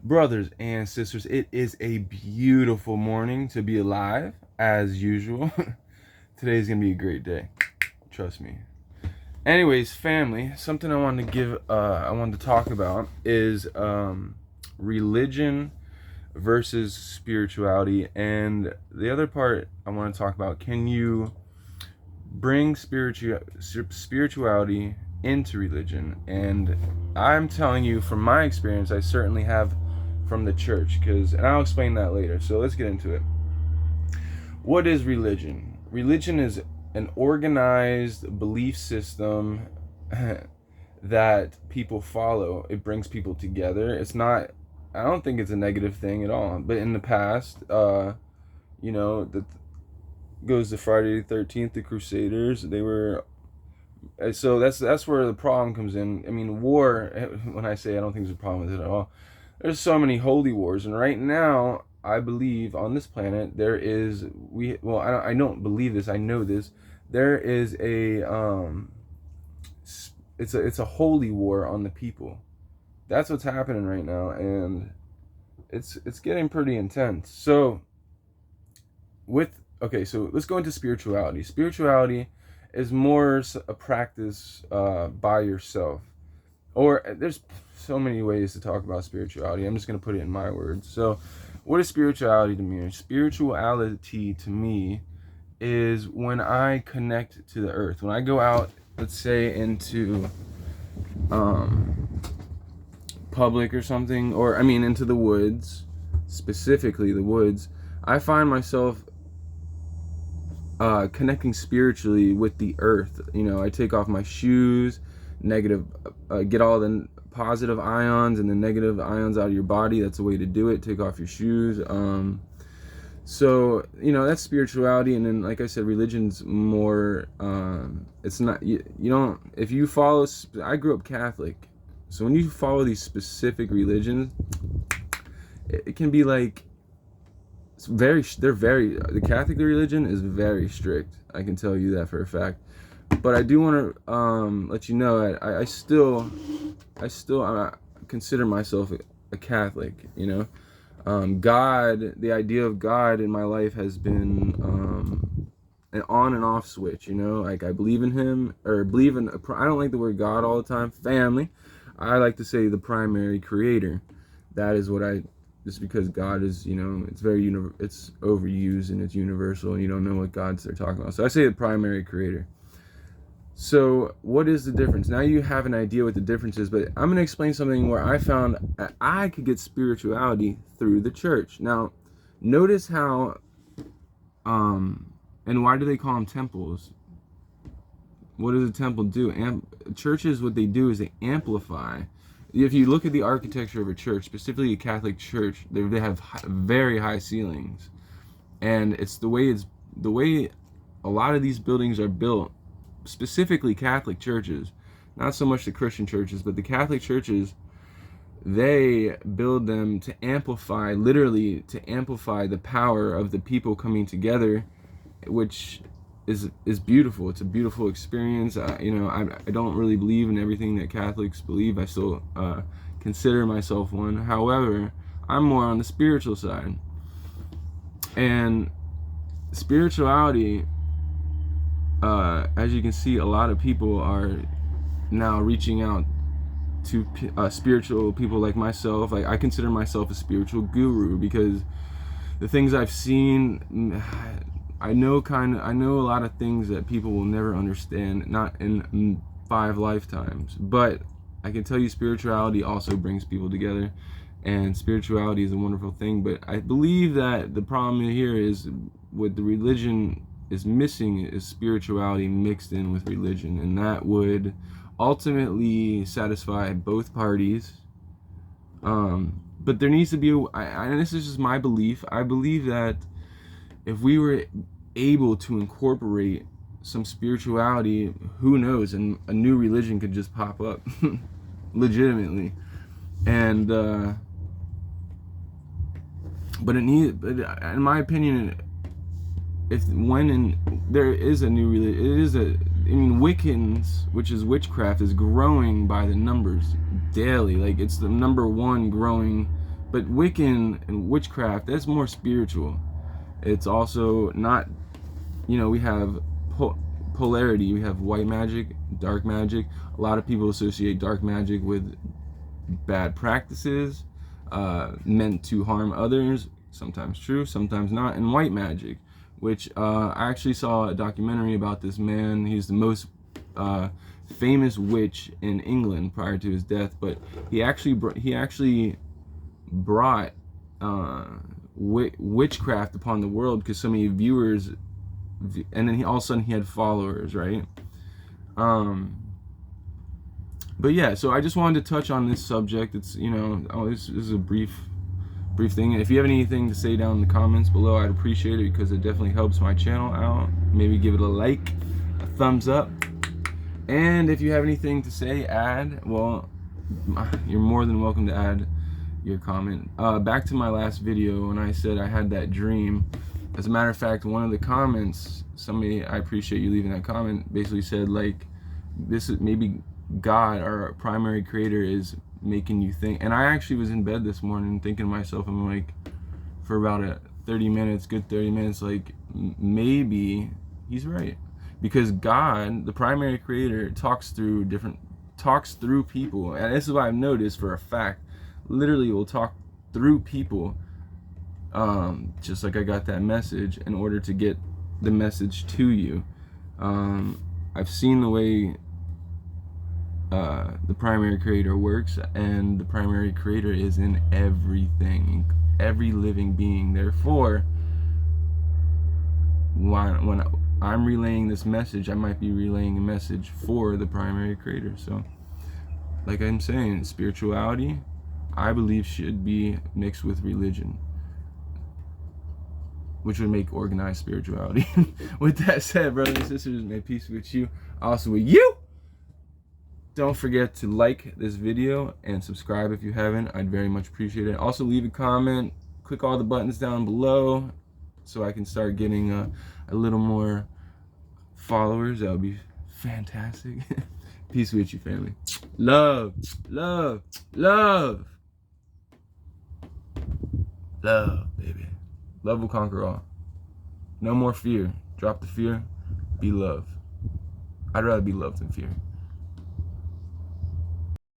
Brothers and sisters, it is a beautiful morning to be alive, as usual. Today's gonna be a great day. Trust me. Anyways, family, something I wanted to talk about is religion versus spirituality. And the other part I want to talk about, can you bring spirituality into religion? And I'm telling you from my experience, I certainly have from the church, and I'll explain that later. So let's get into it. What is religion? Religion is an organized belief system that people follow. It brings people together. It's not, I don't think it's a negative thing at all. But in the past, that goes to Friday the 13th, the Crusaders, they were, so that's where the problem comes in. I mean, war, when I say I don't think there's a problem with it at all, there's so many holy wars, and right now I believe on this planet there is, I don't believe this, I know this, there is it's a holy war on the people. That's what's happening right now, and it's getting pretty intense. So let's go into spirituality. Spirituality is more a practice by yourself. Or there's so many ways to talk about spirituality. I'm just going to put it in my words. So what is spirituality to me? Spirituality to me is when I connect to the earth. When I go out, let's say, into public or something, or into the woods, specifically the woods, I find myself connecting spiritually with the earth. I take off my shoes, get all the positive ions and the negative ions out of your body. That's the way to do it. Take off your shoes. So that's spirituality. And then, like I said, religion's more, it's not, you don't, if you follow, I grew up Catholic, so when you follow these specific religions, it can be like, the Catholic religion is very strict. I can tell you that for a fact. But I do want to let you know that I still consider myself a Catholic. God, the idea of God in my life has been an on and off switch. Like, I believe in Him, or believe in. I don't like the word God all the time. Family, I like to say the primary creator. That is what just because God is, it's it's overused and it's universal, and you don't know what gods they're talking about. So I say the primary creator. So what is the difference? Now you have an idea what the difference is, but I'm going to explain something where I found I could get spirituality through the church. Now, notice how, and why do they call them temples? What does a temple do? Churches, what they do is they amplify. If you look at the architecture of a church, specifically a Catholic church, they have very high ceilings, and it's the way a lot of these buildings are built. Specifically Catholic churches, not so much the Christian churches, but the Catholic churches, they build them to amplify, literally to amplify the power of the people coming together, which is beautiful. It's a beautiful experience. I don't really believe in everything that Catholics believe. I still consider myself one. However, I'm more on the spiritual side. And spirituality, as you can see, a lot of people are now reaching out to spiritual people like myself. Like, I consider myself a spiritual guru because the things I've seen, I know a lot of things that people will never understand, not in 5 lifetimes. But I can tell you, spirituality also brings people together, and spirituality is a wonderful thing. But I believe that the problem here is with the religion is missing is spirituality mixed in with religion, and that would ultimately satisfy both parties. But there needs to be and this is just my belief. I believe that if we were able to incorporate some spirituality, who knows, and a new religion could just pop up legitimately. And but in my opinion, there is a new religion, Wiccans, which is witchcraft, is growing by the numbers daily. Like, it's the number one growing But Wiccan and witchcraft, that's more spiritual. It's also not, we have polarity. We have white magic, dark magic. A lot of people associate dark magic with bad practices, meant to harm others. Sometimes true, sometimes not. And white magic, which I actually saw a documentary about this man. He's the most famous witch in England prior to his death, but he actually brought witchcraft upon the world because so many viewers, and then all of a sudden he had followers, right? But yeah, so I just wanted to touch on this subject. It's this is a brief thing. If you have anything to say down in the comments below, I'd appreciate it because it definitely helps my channel out. Maybe give it a like, a thumbs up, and if you have anything to say, well, you're more than welcome to add your comment. Back to my last video when I said I had that dream. As a matter of fact, one of the comments, somebody, I appreciate you leaving that comment, basically said like, this is maybe God, our primary creator, is making you think. And I actually was in bed this morning thinking to myself, I'm like, for about 30 minutes, good 30 minutes, like maybe he's right, because God, the primary creator, talks through people. And this is what I've noticed for a fact. Literally will talk through people, just like I got that message, in order to get the message to you. I've seen the way the primary creator works, and the primary creator is in everything, every living being. Therefore, when I'm relaying this message, I might be relaying a message for the primary creator. So, like I'm saying, spirituality, I believe, should be mixed with religion, which would make organized spirituality. With that said, brothers and sisters, may peace be with you, also with you. Don't forget to like this video and subscribe if you haven't. I'd very much appreciate it. Also, leave a comment, click all the buttons down below so I can start getting a little more followers. That would be fantastic. Peace with you, family. Love, love, love. Love, baby. Love will conquer all. No more fear. Drop the fear. Be love. I'd rather be loved than fear.